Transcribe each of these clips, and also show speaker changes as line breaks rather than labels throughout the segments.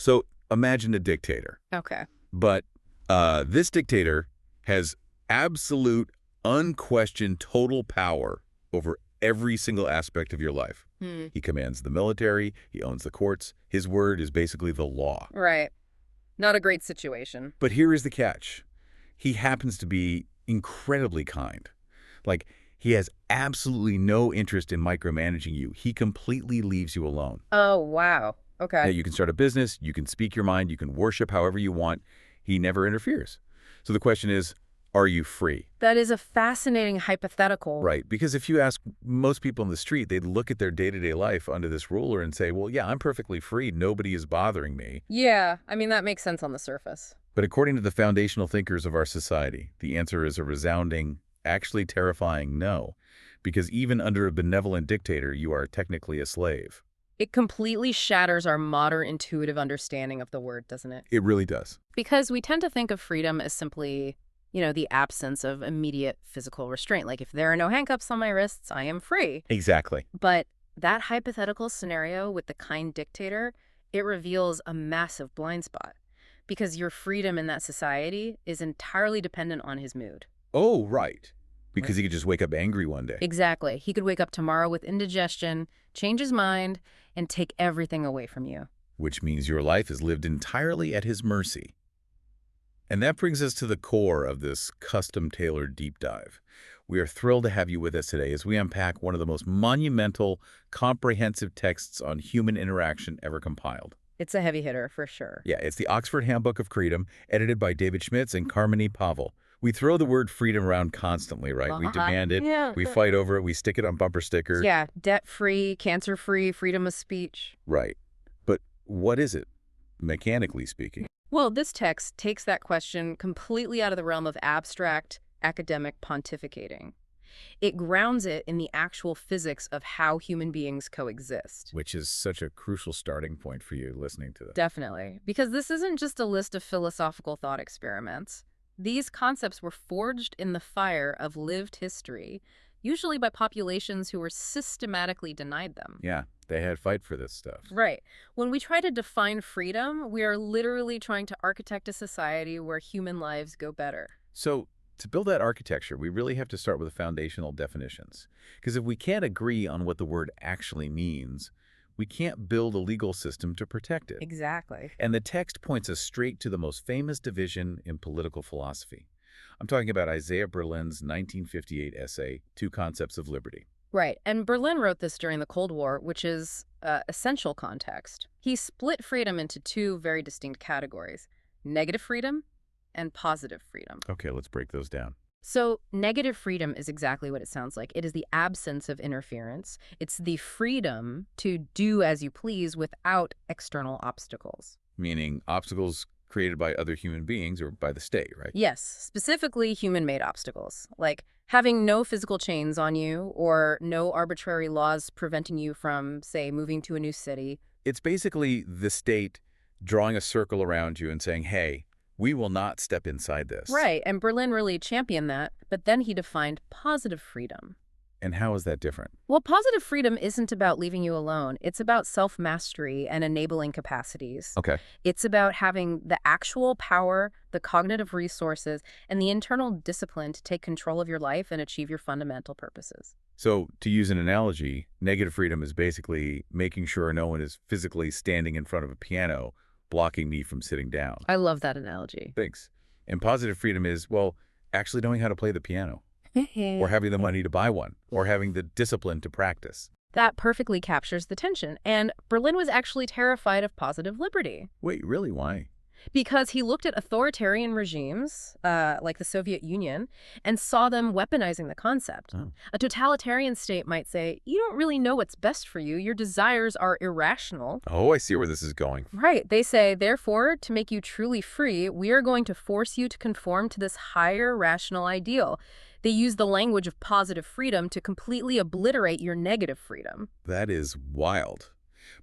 So imagine a dictator.
Okay.
But this dictator has absolute, unquestioned, total power over every single aspect of your life.
Hmm.
He commands the military. He owns the courts. His word is basically the law.
Right. Not a great situation.
But here is the catch. He happens to be incredibly kind. Like, he has absolutely no interest in micromanaging you. He completely leaves you alone.
Oh, wow.
Now,
Okay.
you can start a business, you can speak your mind, you can worship however you want. He never interferes. So the question is, are you free?
That is a fascinating hypothetical.
Right, because if you ask most people in the street, they'd look at their day-to-day life under this ruler and say, well, yeah, I'm perfectly free. Nobody is bothering me.
Yeah, I mean, that makes sense on the surface.
But according to the foundational thinkers of our society, the answer is a resounding, actually terrifying no, because even under a benevolent dictator, you are technically a slave.
It completely shatters our modern intuitive understanding of the word, doesn't it?
It really does.
Because we tend to think of freedom as simply, the absence of immediate physical restraint. Like, if there are no handcuffs on my wrists, I am free.
Exactly.
But that hypothetical scenario with the kind dictator, it reveals a massive blind spot. Because your freedom in that society is entirely dependent on his mood.
Oh, right. Because he could just wake up angry one day.
Exactly. He could wake up tomorrow with indigestion, change his mind, and take everything away from you.
Which means your life is lived entirely at his mercy. And that brings us to the core of this custom-tailored deep dive. We are thrilled to have you with us today as we unpack one of the most monumental, comprehensive texts on human interaction ever compiled.
It's a heavy hitter, for sure.
Yeah, it's the Oxford Handbook of Freedom, edited by David Schmitz and Carmony Pavel. We throw the word freedom around constantly, right? We demand it,
Yeah.
we fight over it, we stick it on bumper stickers.
Yeah, debt-free, cancer-free, freedom of speech.
Right. But what is it, mechanically speaking?
Well, this text takes that question completely out of the realm of abstract academic pontificating. It grounds it in the actual physics of how human beings coexist.
Which is such a crucial starting point for you listening to this.
Definitely. Because this isn't just a list of philosophical thought experiments. These concepts were forged in the fire of lived history, usually by populations who were systematically denied them.
Yeah, they had fight for this stuff.
Right. When we try to define freedom, we are literally trying to architect a society where human lives go better.
So to build that architecture, we really have to start with the foundational definitions. Because if we can't agree on what the word actually means, we can't build a legal system to protect it.
Exactly.
And the text points us straight to the most famous division in political philosophy. I'm talking about Isaiah Berlin's 1958 essay, Two Concepts of Liberty.
Right. And Berlin wrote this during the Cold War, which is essential context. He split freedom into two very distinct categories: negative freedom and positive freedom.
Okay, let's break those down.
So negative freedom is exactly what it sounds like. It is the absence of interference. It's the freedom to do as you please without external obstacles.
Meaning obstacles created by other human beings or by the state, right?
Yes, specifically human-made obstacles, like having no physical chains on you or no arbitrary laws preventing you from, say, moving to a new city.
It's basically the state drawing a circle around you and saying, hey, we will not step inside this.
Right, and Berlin really championed that, but then he defined positive freedom.
And how is that different?
Well, positive freedom isn't about leaving you alone. It's about self-mastery and enabling capacities.
Okay.
It's about having the actual power, the cognitive resources, and the internal discipline to take control of your life and achieve your fundamental purposes.
So to use an analogy, negative freedom is basically making sure no one is physically standing in front of a piano blocking me from sitting down.
I love that analogy.
Thanks. And positive freedom is, well, actually knowing how to play the piano, or having the money to buy one, or having the discipline to practice.
That perfectly captures the tension. And Berlin was actually terrified of positive liberty.
Wait, really? Why?
Because he looked at authoritarian regimes, like the Soviet Union, and saw them weaponizing the concept.
Oh.
A totalitarian state might say, you don't really know what's best for you. Your desires are irrational.
Oh, I see where this is going.
Right. They say, therefore, to make you truly free, we are going to force you to conform to this higher rational ideal. They use the language of positive freedom to completely obliterate your negative freedom.
That is wild.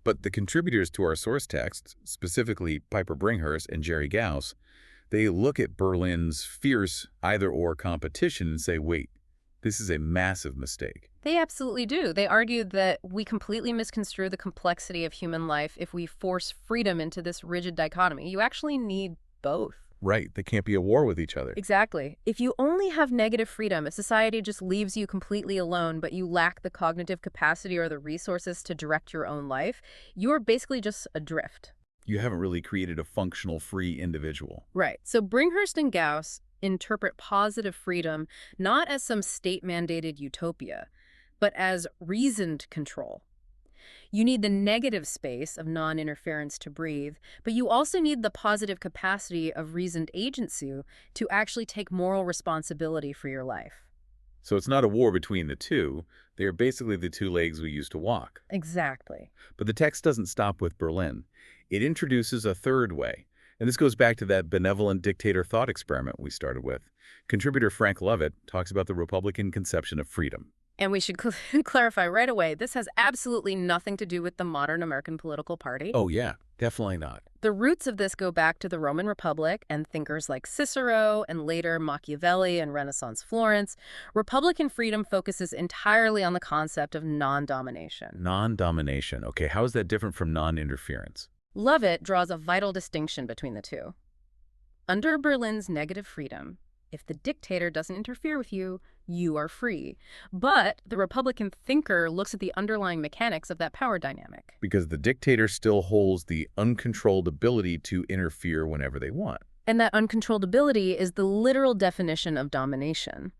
But the contributors to our source text, specifically Piper Bringhurst and Jerry Gauss, they look at Berlin's fierce either-or competition and say, wait, This is a massive mistake.
They absolutely do. They argued that we completely misconstrue the complexity of human life if we force freedom into this rigid dichotomy. You actually need both.
Right, they can't be at war with each other.
Exactly. If you only have negative freedom, a society just leaves you completely alone, but you lack the cognitive capacity or the resources to direct your own life, you're basically just adrift.
You haven't really created a functional, free individual.
Right. So Bringhurst and Gauss interpret positive freedom not as some state-mandated utopia, but as reasoned control. You need the negative space of non-interference to breathe, but you also need the positive capacity of reasoned agency to actually take moral responsibility for your life.
So it's not a war between the two. They are basically the two legs we use to walk.
Exactly.
But the text doesn't stop with Berlin. It introduces a third way. And this goes back to that benevolent dictator thought experiment we started with. Contributor Frank Lovett talks about the Republican conception of freedom.
And we should clarify right away, this has absolutely nothing to do with the modern American political party.
Oh, yeah, definitely not.
The roots of this go back to the Roman Republic and thinkers like Cicero and later Machiavelli and Renaissance Florence. Republican freedom focuses entirely on the concept of non-domination.
Non-domination. Okay, how is that different from non-interference?
Lovett draws a vital distinction between the two. Under Berlin's negative freedom, if the dictator doesn't interfere with you, you are free. But the Republican thinker looks at the underlying mechanics of that power dynamic.
Because the dictator still holds the uncontrolled ability to interfere whenever they want.
And that uncontrolled ability is the literal definition of domination.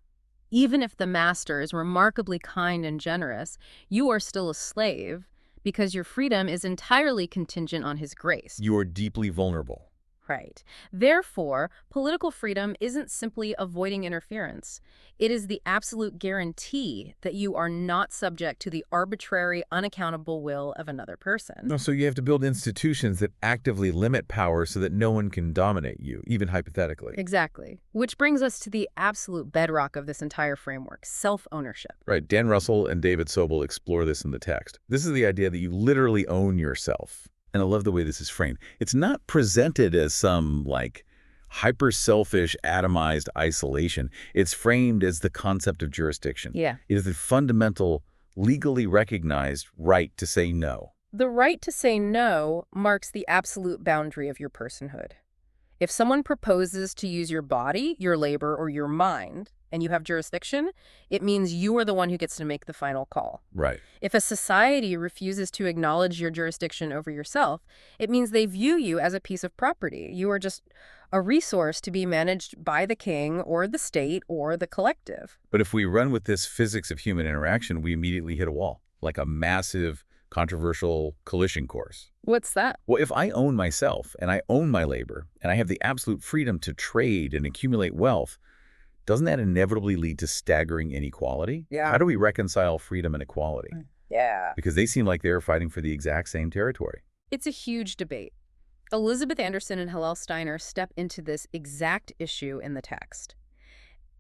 Even if the master is remarkably kind and generous, you are still a slave because your freedom is entirely contingent on his grace.
You are deeply vulnerable.
Right. Therefore, political freedom isn't simply avoiding interference. It is the absolute guarantee that you are not subject to the arbitrary, unaccountable will of another person.
No, so you have to build institutions that actively limit power so that no one can dominate you, even hypothetically.
Exactly. Which brings us to the absolute bedrock of this entire framework, self-ownership.
Right. Dan Russell and David Sobel explore this in the text. This is the idea that you literally own yourself. And I love the way this is framed. It's not presented as some, like, hyper-selfish, atomized isolation. It's framed as the concept of jurisdiction.
Yeah.
It is the fundamental, legally recognized right to say no.
The right to say no marks the absolute boundary of your personhood. If someone proposes to use your body, your labor, or your mind, and you have jurisdiction, it means you are the one who gets to make the final call.
Right.
If a society refuses to acknowledge your jurisdiction over yourself, it means they view you as a piece of property. You are just a resource to be managed by the king or the state or the collective.
But if we run with this physics of human interaction, we immediately hit a wall, like a massive, controversial collision course.
What's that?
Well, if I own myself and I own my labor and I have the absolute freedom to trade and accumulate wealth, doesn't that inevitably lead to staggering inequality?
Yeah.
How do we reconcile freedom and equality?
Yeah.
Because they seem like they're fighting for the exact same territory.
It's a huge debate. Elizabeth Anderson and Hillel Steiner step into this exact issue in the text.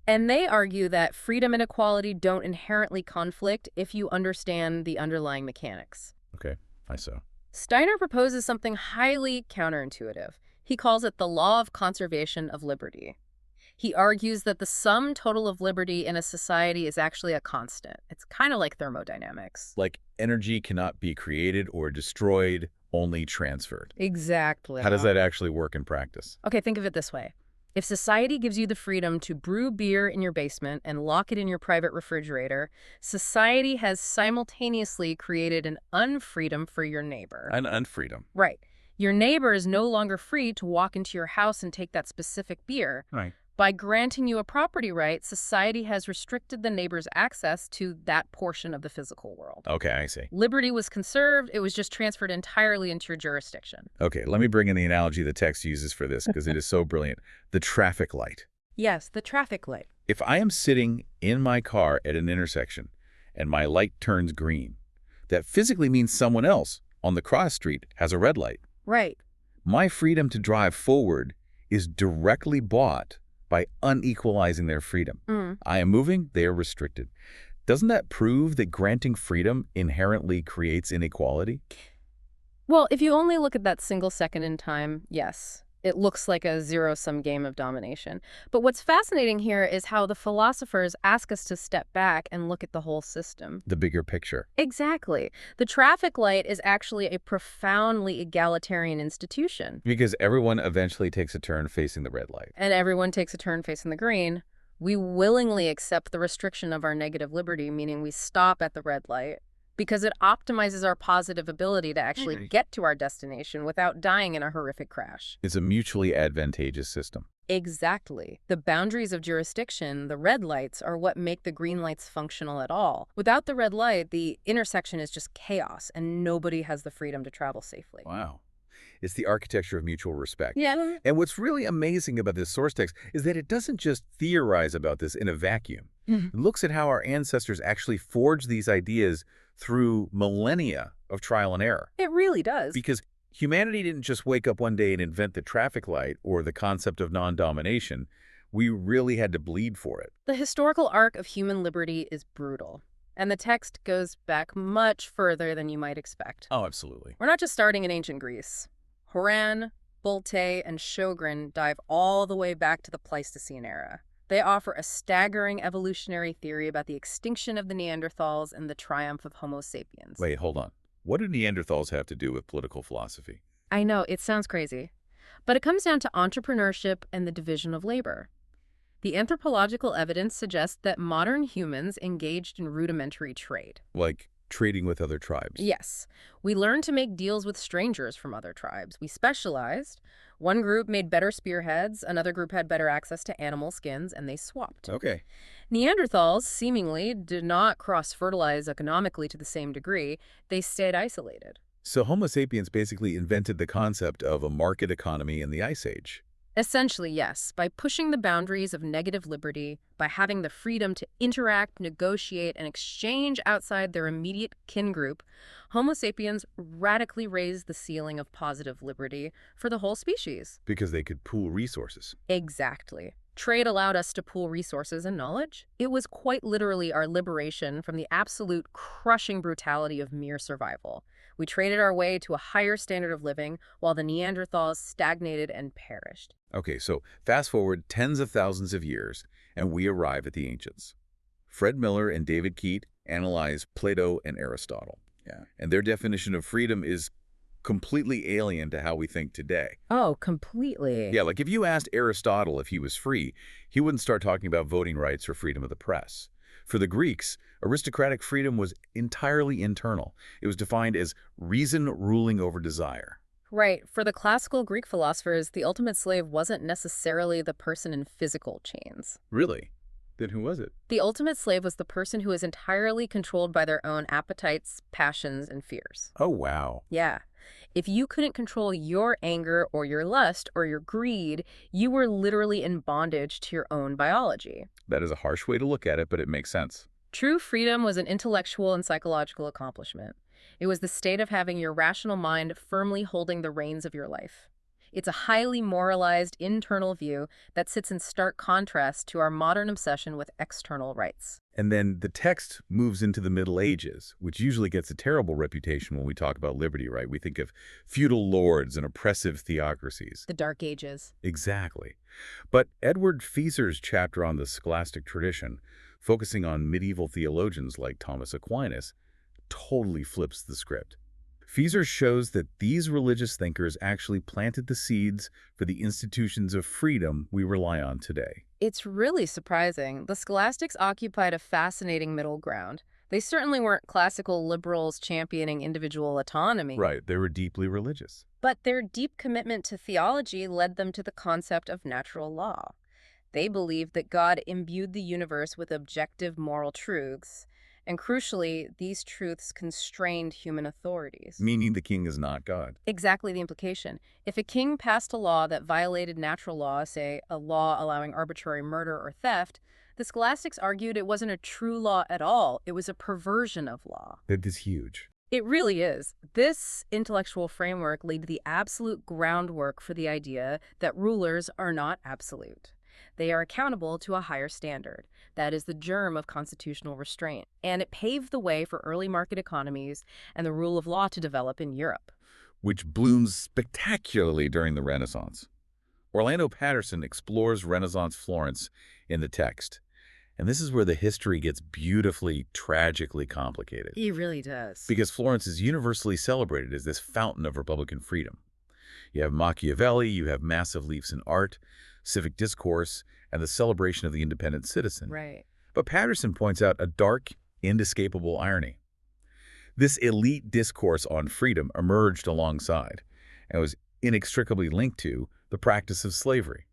And they argue that freedom and equality don't inherently conflict if you understand the underlying mechanics.
Okay, I saw.
Steiner proposes something highly counterintuitive. He calls it the law of conservation of liberty. He argues that the sum total of liberty in a society is actually a constant. It's kind of like thermodynamics.
Like energy cannot be created or destroyed, only transferred.
Exactly.
How does that actually work in practice?
Okay, think of it this way. If society gives you the freedom to brew beer in your basement and lock it in your private refrigerator, society has simultaneously created an unfreedom for your neighbor.
An unfreedom.
Right. Your neighbor is no longer free to walk into your house and take that specific beer.
Right.
By granting you a property right, society has restricted the neighbor's access to that portion of the physical world.
Okay, I see.
Liberty was conserved. It was just transferred entirely into your jurisdiction.
Okay, let me bring in the analogy the text uses for this because it is so brilliant. The traffic light.
Yes, the traffic light.
If I am sitting in my car at an intersection and my light turns green, that physically means someone else on the cross street has a red light.
Right.
My freedom to drive forward is directly bought by unequalizing their freedom. I am moving, they are restricted. Doesn't that prove that granting freedom inherently creates inequality?
Well, if you only look at that single second in time, yes. It looks like a zero-sum game of domination. But what's fascinating here is how the philosophers ask us to step back and look at the whole system.
The bigger picture.
Exactly. The traffic light is actually a profoundly egalitarian institution.
Because everyone eventually takes a turn facing the red light.
And everyone takes a turn facing the green. We willingly accept the restriction of our negative liberty, meaning we stop at the red light, because it optimizes our positive ability to actually get to our destination without dying in a horrific crash.
It's a mutually advantageous system.
Exactly. The boundaries of jurisdiction, the red lights, are what make the green lights functional at all. Without the red light, the intersection is just chaos, and nobody has the freedom to travel safely.
Wow. It's the architecture of mutual respect.
Yeah.
And what's really amazing about this source text is that it doesn't just theorize about this in a vacuum.
Mhm.
It looks at how our ancestors actually forged these ideas through millennia of trial and error.
It really does.
Because humanity didn't just wake up one day and invent the traffic light or the concept of non-domination. We really had to bleed for it.
The historical arc of human liberty is brutal, and the text goes back much further than you might expect.
Oh, absolutely.
We're not just starting in ancient Greece. Horan, Bolte, and Sjogren dive all the way back to the Pleistocene era. They offer a staggering evolutionary theory about the extinction of the Neanderthals and the triumph of Homo sapiens.
Wait, hold on. What do Neanderthals have to do with political philosophy?
I know, it sounds crazy. But it comes down to entrepreneurship and the division of labor. The anthropological evidence suggests that modern humans engaged in rudimentary trade.
Like trading with other tribes?
Yes, we learned to make deals with strangers from other tribes. We specialized. One group made better spearheads, another group had better access to animal skins, and they swapped.
Okay.
Neanderthals, seemingly, did not cross-fertilize economically to the same degree. They stayed isolated.
So Homo sapiens basically invented the concept of a market economy in the Ice Age.
Essentially, yes. By pushing the boundaries of negative liberty, by having the freedom to interact, negotiate, and exchange outside their immediate kin group, Homo sapiens radically raised the ceiling of positive liberty for the whole species.
Because they could pool resources.
Exactly. Trade allowed us to pool resources and knowledge. It was quite literally our liberation from the absolute crushing brutality of mere survival. We traded our way to a higher standard of living while the Neanderthals stagnated and perished.
Okay, so fast forward tens of thousands of years, and we arrive at the ancients. Fred Miller and David Keat analyze Plato and Aristotle. Yeah. And their definition of freedom is completely alien to how we think today.
Oh, completely.
Yeah, like if you asked Aristotle if he was free, he wouldn't start talking about voting rights or freedom of the press. For the Greeks, aristocratic freedom was entirely internal. It was defined as reason ruling over desire.
Right. For the classical Greek philosophers, the ultimate slave wasn't necessarily the person in physical chains.
Really? Then who was it?
The ultimate slave was the person who is entirely controlled by their own appetites, passions, and fears.
Oh, wow.
Yeah. If you couldn't control your anger or your lust or your greed, you were literally in bondage to your own biology.
That is a harsh way to look at it, but it makes sense.
True freedom was an intellectual and psychological accomplishment. It was the state of having your rational mind firmly holding the reins of your life. It's a highly moralized internal view that sits in stark contrast to our modern obsession with external rights.
And then the text moves into the Middle Ages, which usually gets a terrible reputation when we talk about liberty, right? We think of feudal lords and oppressive theocracies.
The Dark Ages.
Exactly. But Edward Feser's chapter on the scholastic tradition, focusing on medieval theologians like Thomas Aquinas, totally flips the script. Feser shows that these religious thinkers actually planted the seeds for the institutions of freedom we rely on today.
It's really surprising. The scholastics occupied a fascinating middle ground. They certainly weren't classical liberals championing individual autonomy.
Right, they were deeply religious.
But their deep commitment to theology led them to the concept of natural law. They believed that God imbued the universe with objective moral truths, and crucially, these truths constrained human authorities.
Meaning the king is not God.
Exactly the implication. If a king passed a law that violated natural law, say a law allowing arbitrary murder or theft, the scholastics argued it wasn't a true law at all. It was a perversion of law.
That is huge.
It really is. This intellectual framework laid the absolute groundwork for the idea that rulers are not absolute. They are accountable to a higher standard. That is the germ of constitutional restraint. And it paved the way for early market economies and the rule of law to develop in Europe.
Which blooms spectacularly during the Renaissance. Orlando Patterson explores Renaissance Florence in the text. And this is where the history gets beautifully, tragically complicated.
He really does.
Because Florence is universally celebrated as this fountain of Republican freedom. You have Machiavelli, you have massive leaps in art, civic discourse, and the celebration of the independent citizen.
Right.
But Patterson points out a dark, inescapable irony. This elite discourse on freedom emerged alongside and was inextricably linked to the practice of slavery.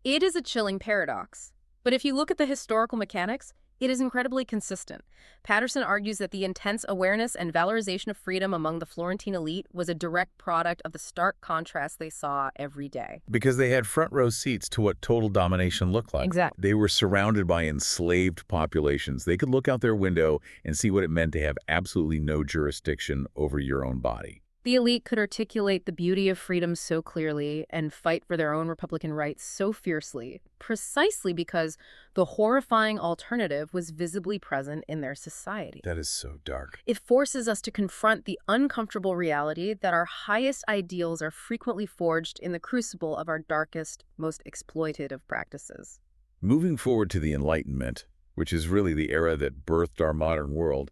It is a chilling paradox. But if you look at the historical mechanics, it is incredibly consistent. Patterson argues that the intense awareness and valorization of freedom among the Florentine elite was a direct product of the stark contrast they saw every day.
Because they had front row seats to what total domination looked like.
Exactly.
They were surrounded by enslaved populations. They could look out their window and see what it meant to have absolutely no jurisdiction over your own body.
The elite could articulate the beauty of freedom so clearly and fight for their own Republican rights so fiercely, precisely because the horrifying alternative was visibly present in their society.
That is so dark.
It forces us to confront the uncomfortable reality that our highest ideals are frequently forged in the crucible of our darkest, most exploitative practices.
Moving forward to the Enlightenment, which is really the era that birthed our modern world,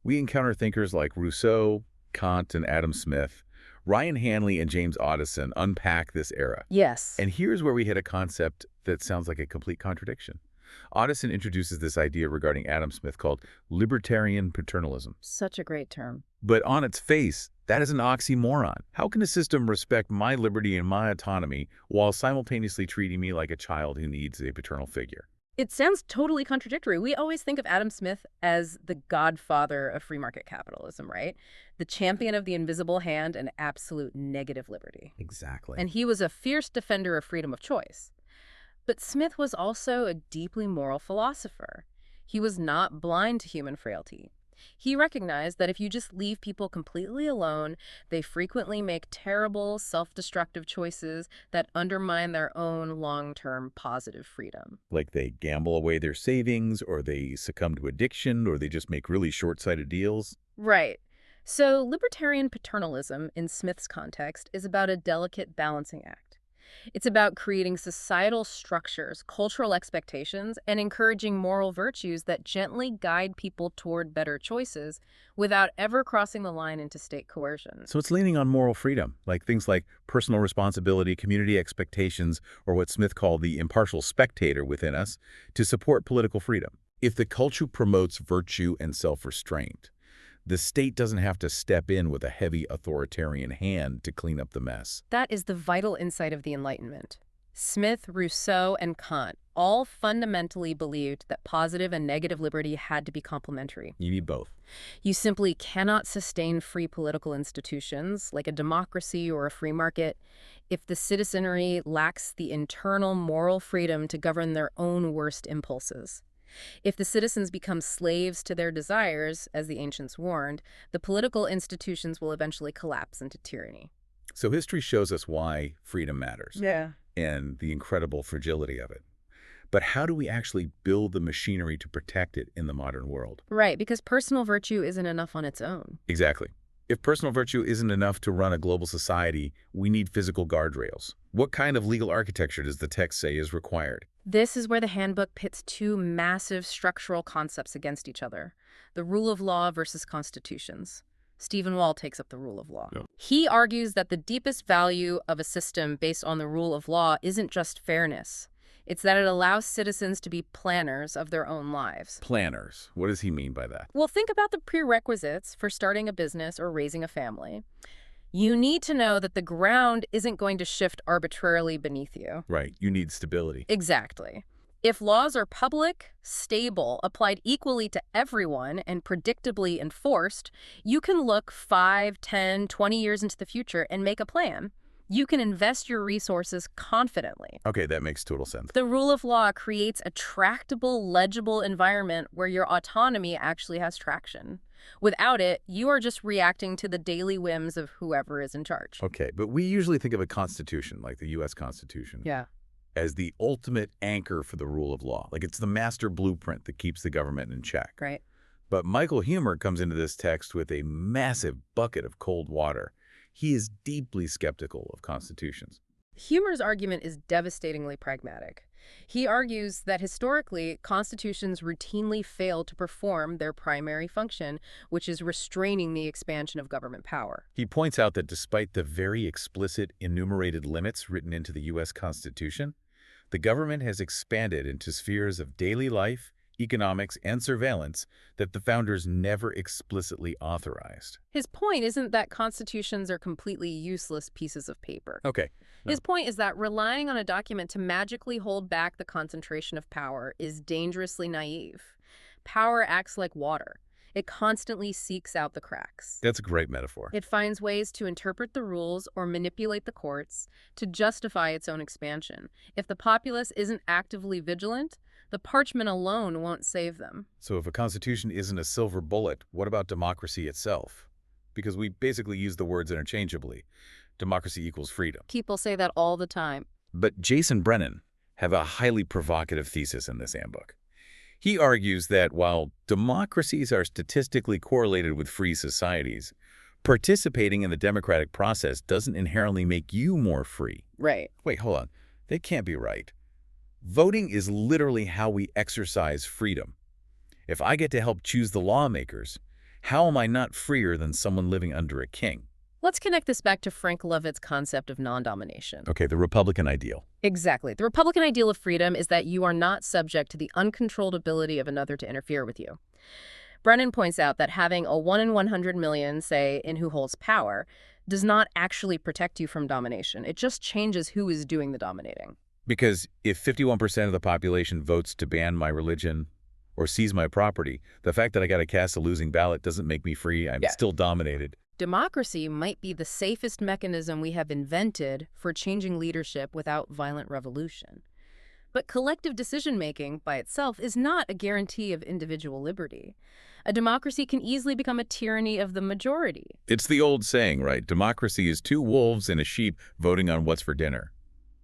we encounter thinkers like Rousseau, Kant, and Adam Smith. Ryan Hanley and James Addison unpack this era.
Yes.
And here's where we hit a concept that sounds like a complete contradiction. Addison introduces this idea regarding Adam Smith called libertarian paternalism.
Such a great term.
But on its face, that is an oxymoron. How can a system respect my liberty and my autonomy while simultaneously treating me like a child who needs a paternal figure?
It sounds totally contradictory. We always think of Adam Smith as the godfather of free market capitalism, right? The champion of the invisible hand and absolute negative liberty.
Exactly.
And he was a fierce defender of freedom of choice. But Smith was also a deeply moral philosopher. He was not blind to human frailty. He recognized that if you just leave people completely alone, they frequently make terrible, self-destructive choices that undermine their own long-term positive freedom.
Like they gamble away their savings, or they succumb to addiction, or they just make really short-sighted deals.
Right. So libertarian paternalism, in Smith's context, is about a delicate balancing act. It's about creating societal structures, cultural expectations, and encouraging moral virtues that gently guide people toward better choices without ever crossing the line into state coercion.
So it's leaning on moral freedom, like things like personal responsibility, community expectations, or what Smith called the impartial spectator within us, to support political freedom. If the culture promotes virtue and self-restraint, the state doesn't have to step in with a heavy authoritarian hand to clean up the mess.
That is the vital insight of the Enlightenment. Smith, Rousseau, and Kant all fundamentally believed that positive and negative liberty had to be complementary.
You need both.
You simply cannot sustain free political institutions, like a democracy or a free market, if the citizenry lacks the internal moral freedom to govern their own worst impulses. If the citizens become slaves to their desires, as the ancients warned, the political institutions will eventually collapse into tyranny.
So history shows us why freedom matters.
Yeah.
And the incredible fragility of it. But how do we actually build the machinery to protect it in the modern world?
Right, because personal virtue isn't enough on its own.
Exactly. If personal virtue isn't enough to run a global society, we need physical guardrails. What kind of legal architecture does the text say is required?
This is where the handbook pits two massive structural concepts against each other: the rule of law versus constitutions. Stephen Wall takes up the rule of law.
Yeah.
He argues that the deepest value of a system based on the rule of law isn't just fairness. It's that it allows citizens to be planners of their own lives.
Planners. What does he mean by that?
Well, think about the prerequisites for starting a business or raising a family. You need to know that the ground isn't going to shift arbitrarily beneath you.
Right. You need stability.
Exactly. If laws are public, stable, applied equally to everyone, and predictably enforced, you can look 5, 10, 20 years into the future and make a plan. You can invest your resources confidently.
Okay, that makes total sense.
The rule of law creates a tractable, legible environment where your autonomy actually has traction. Without it, you are just reacting to the daily whims of whoever is in charge.
Okay, but we usually think of a constitution, like the U.S. Constitution,
Yeah.
as the ultimate anchor for the rule of law. Like it's the master blueprint that keeps the government in check.
Right.
But Michael Huemer comes into this text with a massive bucket of cold water. He is deeply skeptical of constitutions.
Humer's argument is devastatingly pragmatic. He argues that historically, constitutions routinely fail to perform their primary function, which is restraining the expansion of government power.
He points out that despite the very explicit enumerated limits written into the U.S. Constitution, the government has expanded into spheres of daily life, economics, and surveillance that the founders never explicitly authorized.
His point isn't that constitutions are completely useless pieces of paper.
Okay.
His point is that relying on a document to magically hold back the concentration of power is dangerously naive. Power acts like water. It constantly seeks out the cracks.
That's a great metaphor.
It finds ways to interpret the rules or manipulate the courts to justify its own expansion. If the populace isn't actively vigilant, the parchment alone won't save them.
So if a constitution isn't a silver bullet, what about democracy itself? Because we basically use the words interchangeably. Democracy equals freedom.
People say that all the time.
But Jason Brennan have a highly provocative thesis in this handbook. He argues that while democracies are statistically correlated with free societies, participating in the democratic process doesn't inherently make you more free.
Right.
Wait, hold on. That can't be right. Voting is literally how we exercise freedom. If I get to help choose the lawmakers, how am I not freer than someone living under a king?
Let's connect this back to Frank Lovett's concept of non-domination.
Okay, the Republican ideal.
Exactly. The Republican ideal of freedom is that you are not subject to the uncontrolled ability of another to interfere with you. Brennan points out that having a 1 in 100 million, say, in who holds power, does not actually protect you from domination. It just changes who is doing the dominating.
Because if 51% of the population votes to ban my religion or seize my property, the fact that I got to cast a losing ballot doesn't make me free. I'm still dominated.
Democracy might be the safest mechanism we have invented for changing leadership without violent revolution. But collective decision-making by itself is not a guarantee of individual liberty. A democracy can easily become a tyranny of the majority.
It's the old saying, right? Democracy is two wolves and a sheep voting on what's for dinner.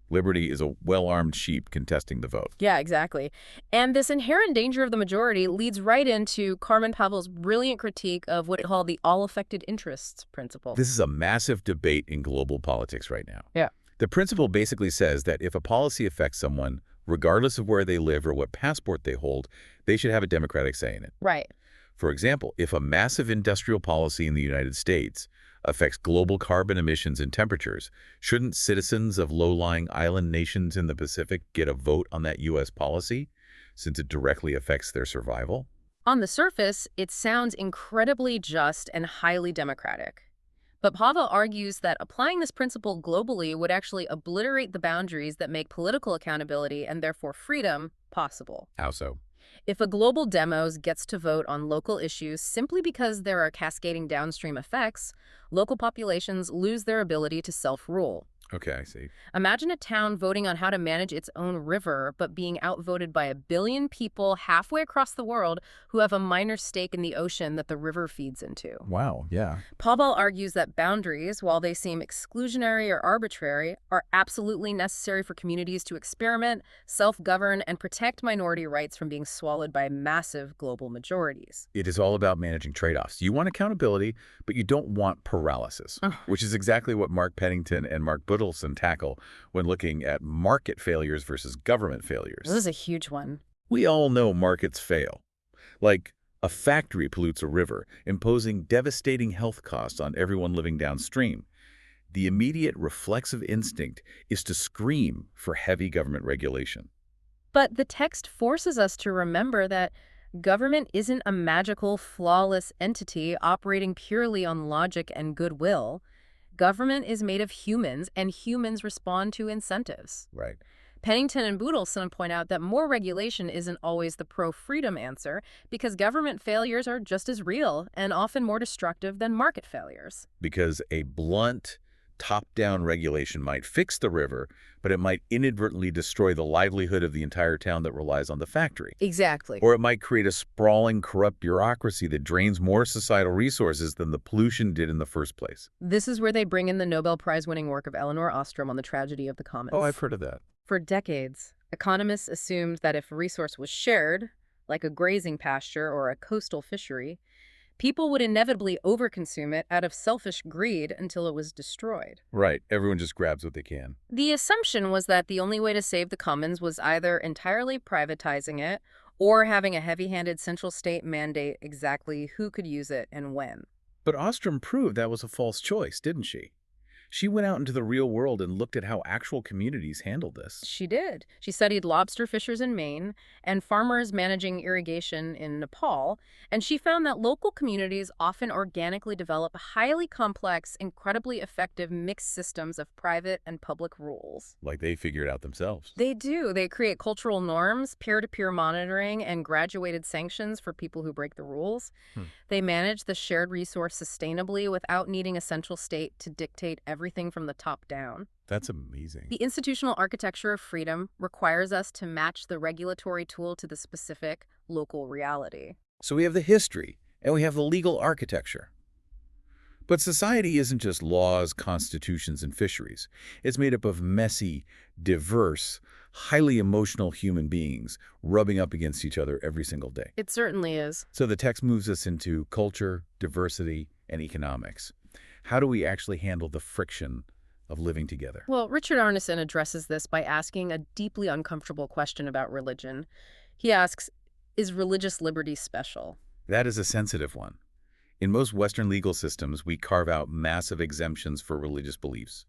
Liberty is a well-armed sheep contesting the vote.
Yeah, exactly. And this inherent danger of the majority leads right into Carmen Pavel's brilliant critique of what he called the all-affected interests principle.
This is a massive debate in global politics right now.
Yeah.
The principle basically says that if a policy affects someone, regardless of where they live or what passport they hold, they should have a democratic say in it.
Right.
For example, if a massive industrial policy in the United States affects global carbon emissions and temperatures, shouldn't citizens of low-lying island nations in the Pacific get a vote on that U.S. policy, since it directly affects their survival?
On the surface, it sounds incredibly just and highly democratic. But Pavel argues that applying this principle globally would actually obliterate the boundaries that make political accountability and therefore freedom possible.
How so?
If a global demos gets to vote on local issues simply because there are cascading downstream effects, local populations lose their ability to self-rule.
Okay, I see.
Imagine a town voting on how to manage its own river, but being outvoted by 1 billion people halfway across the world who have a minor stake in the ocean that the river feeds into.
Wow, yeah.
Pavel argues that boundaries, while they seem exclusionary or arbitrary, are absolutely necessary for communities to experiment, self-govern, and protect minority rights from being swallowed by massive global majorities.
It is all about managing trade-offs. You want accountability, but you don't want paralysis, which is exactly what Mark Pennington and Mark Buddleson tackle when looking at market failures versus government failures.
This is a huge one.
We all know markets fail. Like a factory pollutes a river, imposing devastating health costs on everyone living downstream. The immediate reflexive instinct is to scream for heavy government regulation.
But the text forces us to remember that government isn't a magical, flawless entity operating purely on logic and goodwill. Government is made of humans, and humans respond to incentives.
Right.
Pennington and Boodleson point out that more regulation isn't always the pro-freedom answer because government failures are just as real and often more destructive than market failures.
Because a blunt, top-down regulation might fix the river, but it might inadvertently destroy the livelihood of the entire town that relies on the factory.
Exactly.
Or it might create a sprawling, corrupt bureaucracy that drains more societal resources than the pollution did in the first place.
This is where they bring in the Nobel Prize-winning work of Elinor Ostrom on the tragedy of the commons.
Oh, I've heard of that.
For decades, economists assumed that if a resource was shared, like a grazing pasture or a coastal fishery, People would inevitably overconsume it out of selfish greed until it was destroyed.
Right, everyone just grabs what they can.
The assumption was that the only way to save the commons was either entirely privatizing it or having a heavy-handed central state mandate exactly who could use it and when.
But Ostrom proved that was a false choice, didn't she? She went out into the real world and looked at how actual communities handled this.
She did. She studied lobster fishers in Maine and farmers managing irrigation in Nepal, and she found that local communities often organically develop highly complex, incredibly effective mixed systems of private and public rules.
Like they figured out themselves.
They do. They create cultural norms, peer-to-peer monitoring, and graduated sanctions for people who break the rules.
Hmm.
They manage the shared resource sustainably without needing a central state to dictate everything from the top down.
That's amazing.
The institutional architecture of freedom requires us to match the regulatory tool to the specific local reality.
So we have the history, and we have the legal architecture. But society isn't just laws, constitutions, and fisheries. It's made up of messy, diverse, highly emotional human beings rubbing up against each other every single day.
It certainly is.
So the text moves us into culture, diversity, and economics. How do we actually handle the friction of living together?
Well, Richard Arneson addresses this by asking a deeply uncomfortable question about religion. He asks, is religious liberty special?
That is a sensitive one. In most Western legal systems, we carve out massive exemptions for religious beliefs.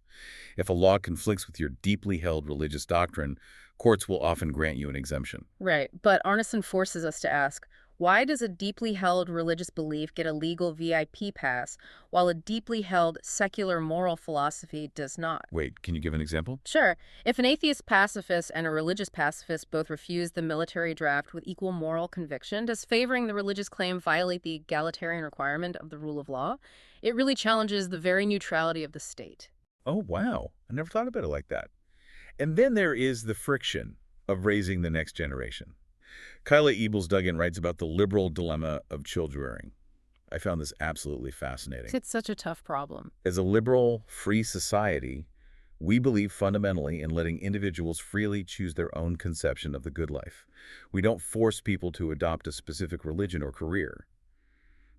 If a law conflicts with your deeply held religious doctrine, courts will often grant you an exemption.
Right, but Arneson forces us to ask, why does a deeply held religious belief get a legal VIP pass, while a deeply held secular moral philosophy does not?
Wait, can you give an example?
Sure. If an atheist pacifist and a religious pacifist both refuse the military draft with equal moral conviction, does favoring the religious claim violate the egalitarian requirement of the rule of law? It really challenges the very neutrality of the state.
Oh, wow. I never thought about it like that. And then there is the friction of raising the next generation. Kyla Ebels-Duggan writes about the liberal dilemma of children rearing. I found this absolutely fascinating.
It's such a tough problem.
As a liberal, free society, we believe fundamentally in letting individuals freely choose their own conception of the good life. We don't force people to adopt a specific religion or career.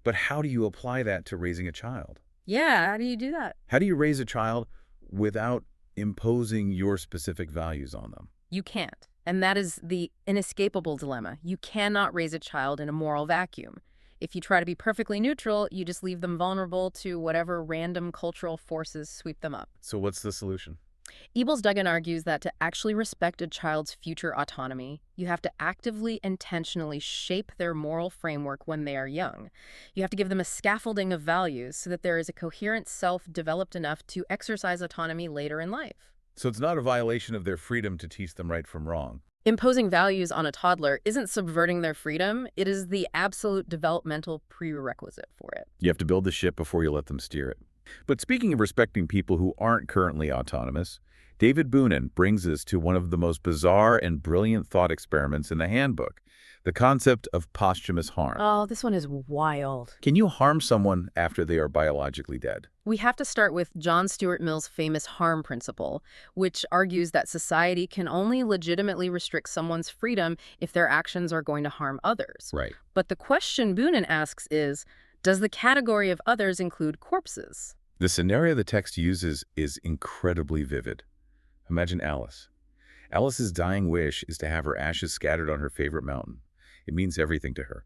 But how do you apply that to raising a child?
Yeah, how do you do that?
How do you raise a child without imposing your specific values on them?
You can't. And that is the inescapable dilemma. You cannot raise a child in a moral vacuum. If you try to be perfectly neutral, you just leave them vulnerable to whatever random cultural forces sweep them up.
So what's the solution?
Ebels-Duggan argues that to actually respect a child's future autonomy, you have to actively, intentionally shape their moral framework when they are young. You have to give them a scaffolding of values so that there is a coherent self developed enough to exercise autonomy later in life.
So it's not a violation of their freedom to teach them right from wrong.
Imposing values on a toddler isn't subverting their freedom. It is the absolute developmental prerequisite for it.
You have to build the ship before you let them steer it. But speaking of respecting people who aren't currently autonomous, David Boonin brings us to one of the most bizarre and brilliant thought experiments in the Handbook, the concept of posthumous harm.
Oh, this one is wild.
Can you harm someone after they are biologically dead?
We have to start with John Stuart Mill's famous harm principle, which argues that society can only legitimately restrict someone's freedom if their actions are going to harm others.
Right.
But the question Boonin asks is, does the category of others include corpses?
The scenario the text uses is incredibly vivid. Imagine Alice. Alice's dying wish is to have her ashes scattered on her favorite mountain. It means everything to her.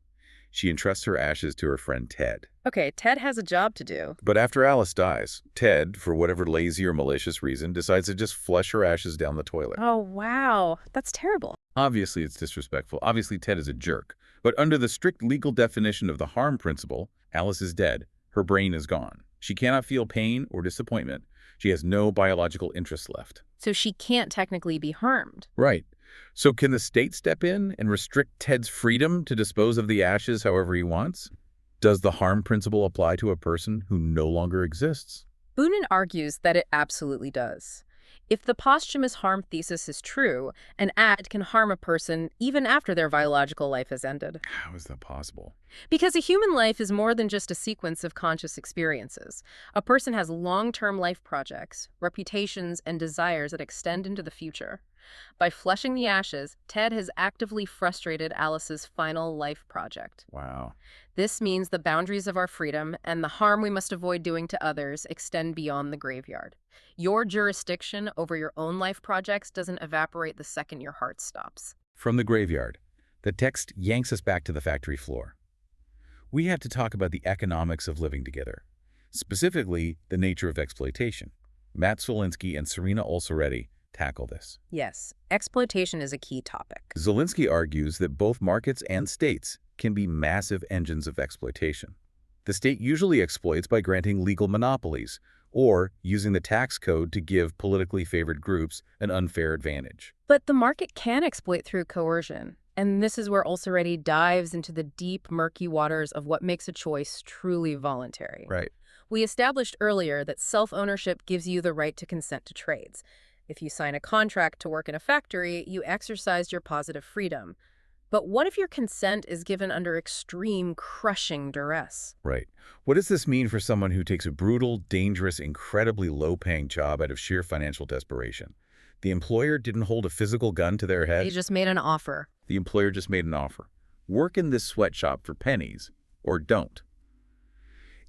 She entrusts her ashes to her friend Ted.
Okay, Ted has a job to do.
But after Alice dies, Ted, for whatever lazy or malicious reason, decides to just flush her ashes down the toilet.
Oh, wow. That's terrible.
Obviously, it's disrespectful. Obviously, Ted is a jerk. But under the strict legal definition of the harm principle, Alice is dead. Her brain is gone. She cannot feel pain or disappointment. She has no biological interest left.
So she can't technically be harmed.
Right. So can the state step in and restrict Ted's freedom to dispose of the ashes however he wants? Does the harm principle apply to a person who no longer exists?
Boonin argues that it absolutely does. If the posthumous harm thesis is true, an act can harm a person even after their biological life has ended.
How is that possible?
Because a human life is more than just a sequence of conscious experiences. A person has long-term life projects, reputations, and desires that extend into the future. By flushing the ashes, Ted has actively frustrated Alice's final life project.
Wow.
This means the boundaries of our freedom and the harm we must avoid doing to others extend beyond the graveyard. Your jurisdiction over your own life projects doesn't evaporate the second your heart stops.
From the graveyard, the text yanks us back to the factory floor. We have to talk about the economics of living together, specifically the nature of exploitation. Matt Zielinski and Serena Olseretti tackle this.
Yes, exploitation is a key topic.
Zielinski argues that both markets and states can be massive engines of exploitation. The state usually exploits by granting legal monopolies or using the tax code to give politically favored groups an unfair advantage.
But the market can exploit through coercion. And this is where Olseretti dives into the deep, murky waters of what makes a choice truly voluntary.
Right.
We established earlier that self-ownership gives you the right to consent to trades. If you sign a contract to work in a factory, you exercised your positive freedom. But what if your consent is given under extreme, crushing duress?
Right. What does this mean for someone who takes a brutal, dangerous, incredibly low-paying job out of sheer financial desperation? The employer didn't hold a physical gun to their head.
They just made an offer.
The employer just made an offer. Work in this sweatshop for pennies, or don't.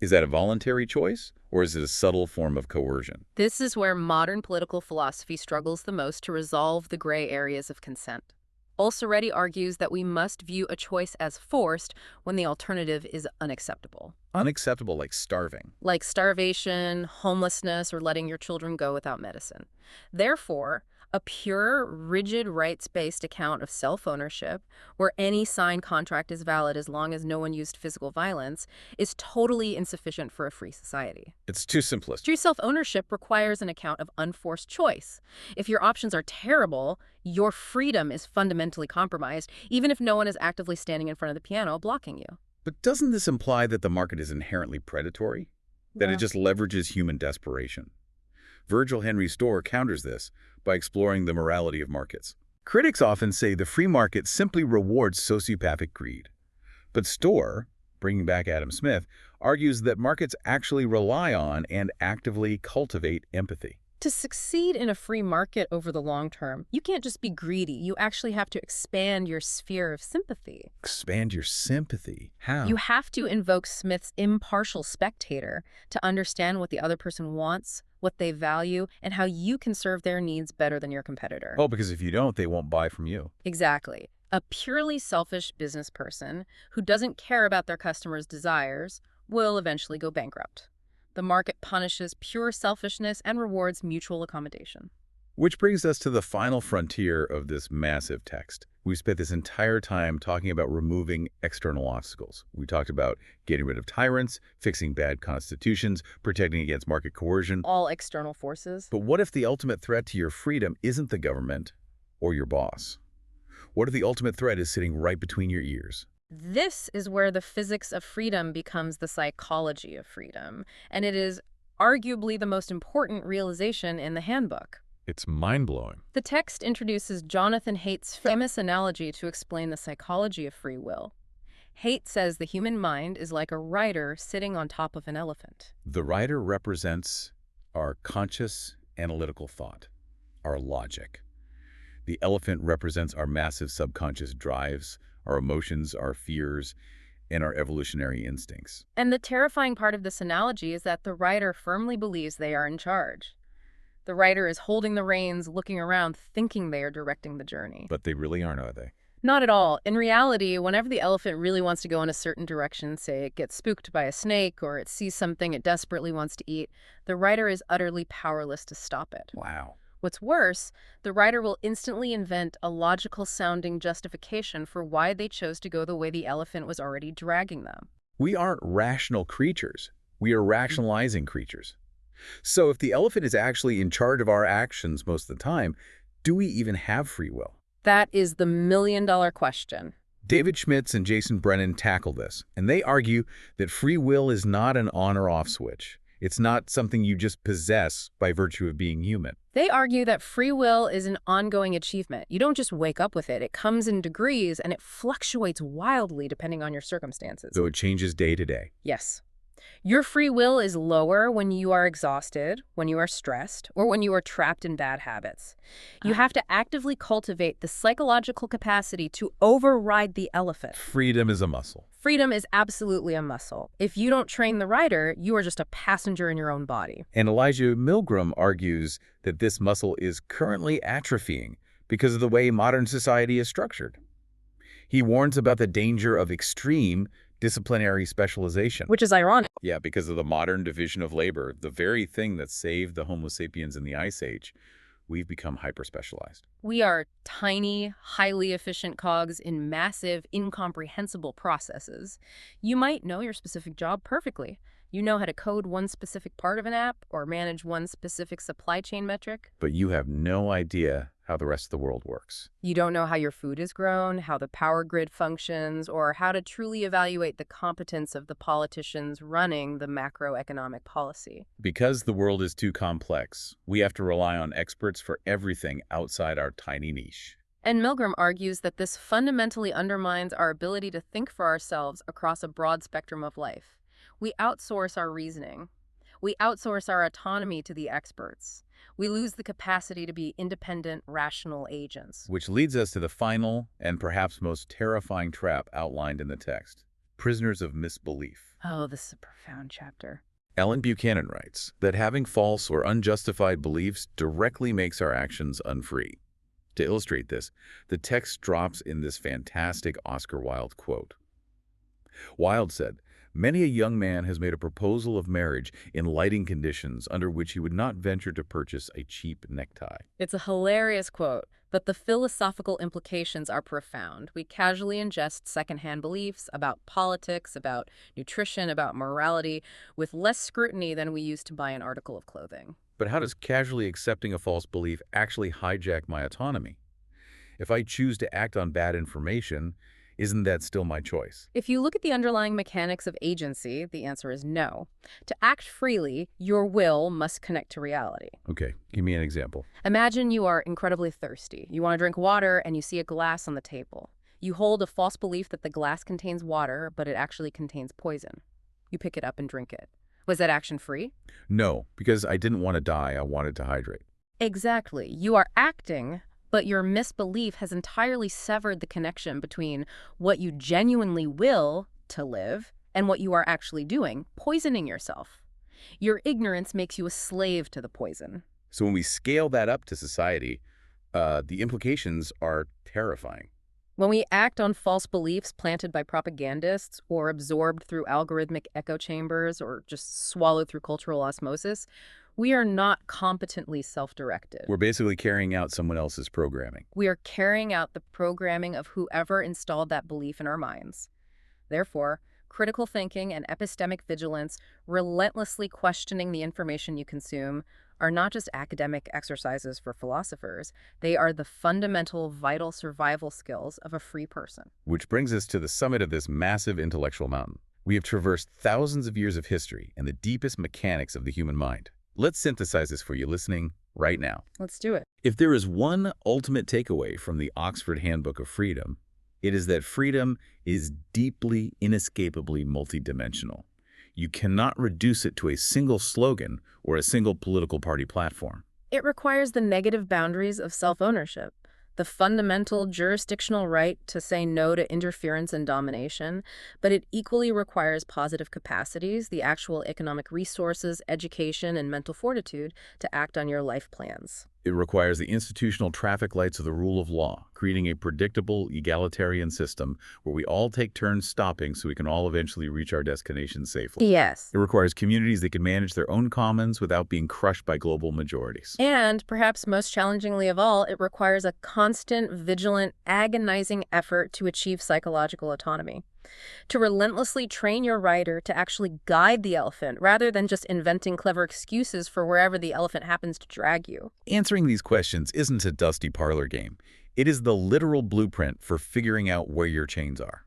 Is that a voluntary choice, or is it a subtle form of coercion?
This is where modern political philosophy struggles the most to resolve the gray areas of consent. Olseretti argues that we must view a choice as forced when the alternative is unacceptable.
Unacceptable, like starving.
Like starvation, homelessness, or letting your children go without medicine. Therefore, a pure, rigid, rights-based account of self-ownership, where any signed contract is valid as long as no one used physical violence, is totally insufficient for a free society.
It's too simplistic.
True self-ownership requires an account of unforced choice. If your options are terrible, your freedom is fundamentally compromised, even if no one is actively standing in front of the piano blocking you.
But doesn't this imply that the market is inherently predatory? That it just leverages human desperation? Virgil Henry Storr counters this by exploring the morality of markets. Critics often say the free market simply rewards sociopathic greed. But Storr, bringing back Adam Smith, argues that markets actually rely on and actively cultivate empathy.
To succeed in a free market over the long term, you can't just be greedy. You actually have to expand your sphere of sympathy.
Expand your sympathy? How?
You have to invoke Smith's impartial spectator to understand what the other person wants, what they value, and how you can serve their needs better than your competitor.
Oh, because if you don't, they won't buy from you.
Exactly. A purely selfish business person who doesn't care about their customers' desires will eventually go bankrupt. The market punishes pure selfishness and rewards mutual accommodation.
Which brings us to the final frontier of this massive text. We've spent this entire time talking about removing external obstacles. We talked about getting rid of tyrants, fixing bad constitutions, protecting against market coercion.
All external forces.
But what if the ultimate threat to your freedom isn't the government or your boss? What if the ultimate threat is sitting right between your ears?
This is where the physics of freedom becomes the psychology of freedom, and it is arguably the most important realization in the Handbook.
It's mind-blowing.
The text introduces Jonathan Haidt's famous analogy to explain the psychology of free will. Haidt says the human mind is like a rider sitting on top of an elephant.
The rider represents our conscious, analytical thought, our logic. The elephant represents our massive subconscious drives, our emotions, our fears, and our evolutionary instincts.
And the terrifying part of this analogy is that the rider firmly believes they are in charge. The rider is holding the reins, looking around, thinking they are directing the journey.
But they really aren't, are they?
Not at all. In reality, whenever the elephant really wants to go in a certain direction, say it gets spooked by a snake or it sees something it desperately wants to eat, the rider is utterly powerless to stop it.
Wow.
What's worse, the rider will instantly invent a logical-sounding justification for why they chose to go the way the elephant was already dragging them.
We aren't rational creatures. We are rationalizing creatures. So if the elephant is actually in charge of our actions most of the time, do we even have free will?
That is the million-dollar question.
David Schmitz and Jason Brennan tackle this, and they argue that free will is not an on or off switch. It's not something you just possess by virtue of being human.
They argue that free will is an ongoing achievement. You don't just wake up with it. It comes in degrees, and it fluctuates wildly depending on your circumstances.
So it changes day to day.
Yes. Your free will is lower when you are exhausted, when you are stressed, or when you are trapped in bad habits. You
Ah.
have to actively cultivate the psychological capacity to override the elephant.
Freedom is a muscle.
Freedom is absolutely a muscle. If you don't train the rider, you are just a passenger in your own body.
And Elijah Milgram argues that this muscle is currently atrophying because of the way modern society is structured. He warns about the danger of extreme disciplinary specialization.
Which is ironic.
Yeah, because of the modern division of labor, the very thing that saved the Homo sapiens in the Ice Age, we've become hyper-specialized.
We are tiny, highly efficient cogs in massive, incomprehensible processes. You might know your specific job perfectly. You know how to code one specific part of an app or manage one specific supply chain metric.
But you have no idea how the rest of the world works.
You don't know how your food is grown, how the power grid functions, or how to truly evaluate the competence of the politicians running the macroeconomic policy.
Because the world is too complex, we have to rely on experts for everything outside our tiny niche.
And Milgram argues that this fundamentally undermines our ability to think for ourselves across a broad spectrum of life. We outsource our reasoning. We outsource our autonomy to the experts. We lose the capacity to be independent, rational agents.
Which leads us to the final and perhaps most terrifying trap outlined in the text: prisoners of misbelief.
Oh, this is a profound chapter.
Ellen Buchanan writes that having false or unjustified beliefs directly makes our actions unfree. To illustrate this, the text drops in this fantastic Oscar Wilde quote. Wilde said, "Many a young man has made a proposal of marriage in lighting conditions under which he would not venture to purchase a cheap necktie."
It's a hilarious quote, but the philosophical implications are profound. We casually ingest secondhand beliefs about politics, about nutrition, about morality, with less scrutiny than we used to buy an article of clothing.
But how does casually accepting a false belief actually hijack my autonomy? If I choose to act on bad information, isn't that still my choice?
If you look at the underlying mechanics of agency, the answer is no. To act freely, your will must connect to reality.
Okay, give me an example.
Imagine you are incredibly thirsty. You want to drink water and you see a glass on the table. You hold a false belief that the glass contains water, but it actually contains poison. You pick it up and drink it. Was that action free?
No, because I didn't want to die, I wanted to hydrate.
Exactly. You are acting, but your misbelief has entirely severed the connection between what you genuinely will to live and what you are actually doing, poisoning yourself. Your ignorance makes you a slave to the poison.
So when we scale that up to society, the implications are terrifying.
When we act on false beliefs planted by propagandists or absorbed through algorithmic echo chambers or just swallowed through cultural osmosis, we are not competently self-directed.
We're basically carrying out someone else's programming.
We are carrying out the programming of whoever installed that belief in our minds. Therefore, critical thinking and epistemic vigilance, relentlessly questioning the information you consume, are not just academic exercises for philosophers. They are the fundamental, vital survival skills of a free person.
Which brings us to the summit of this massive intellectual mountain. We have traversed thousands of years of history and the deepest mechanics of the human mind. Let's synthesize this for you listening right now.
Let's do it.
If there is one ultimate takeaway from the Oxford Handbook of Freedom, it is that freedom is deeply, inescapably multidimensional. You cannot reduce it to a single slogan or a single political party platform.
It requires the negative boundaries of self-ownership, the fundamental jurisdictional right to say no to interference and domination, but it equally requires positive capacities, the actual economic resources, education, and mental fortitude to act on your life plans.
It requires the institutional traffic lights of the rule of law, creating a predictable, egalitarian system where we all take turns stopping so we can all eventually reach our destination safely.
Yes.
It requires communities that can manage their own commons without being crushed by global majorities.
And, perhaps most challengingly of all, it requires a constant, vigilant, agonizing effort to achieve psychological autonomy. To relentlessly train your rider to actually guide the elephant rather than just inventing clever excuses for wherever the elephant happens to drag you.
Answering these questions isn't a dusty parlor game. It is the literal blueprint for figuring out where your chains are.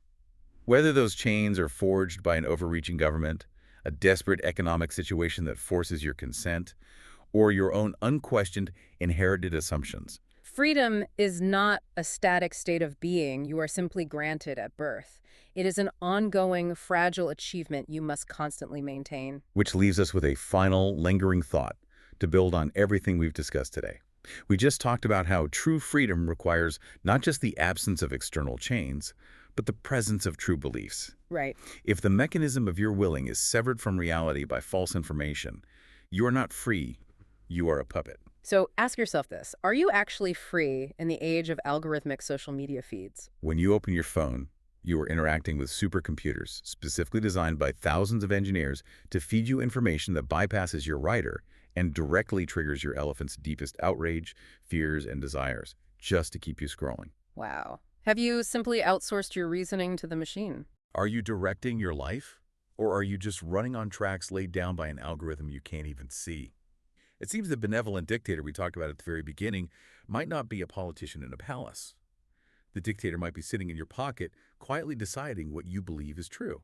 Whether those chains are forged by an overreaching government, a desperate economic situation that forces your consent, or your own unquestioned inherited assumptions.
Freedom is not a static state of being you are simply granted at birth. It is an ongoing, fragile achievement you must constantly maintain.
Which leaves us with a final, lingering thought to build on everything we've discussed today. We just talked about how true freedom requires not just the absence of external chains, but the presence of true beliefs.
Right.
If the mechanism of your willing is severed from reality by false information, you are not free, you are a puppet.
So ask yourself this. Are you actually free in the age of algorithmic social media feeds?
When you open your phone, you are interacting with supercomputers specifically designed by thousands of engineers to feed you information that bypasses your writer and directly triggers your elephant's deepest outrage, fears, and desires, just to keep you scrolling.
Wow. Have you simply outsourced your reasoning to the machine?
Are you directing your life? Or are you just running on tracks laid down by an algorithm you can't even see? It seems the benevolent dictator we talked about at the very beginning might not be a politician in a palace. The dictator might be sitting in your pocket, quietly deciding what you believe is true.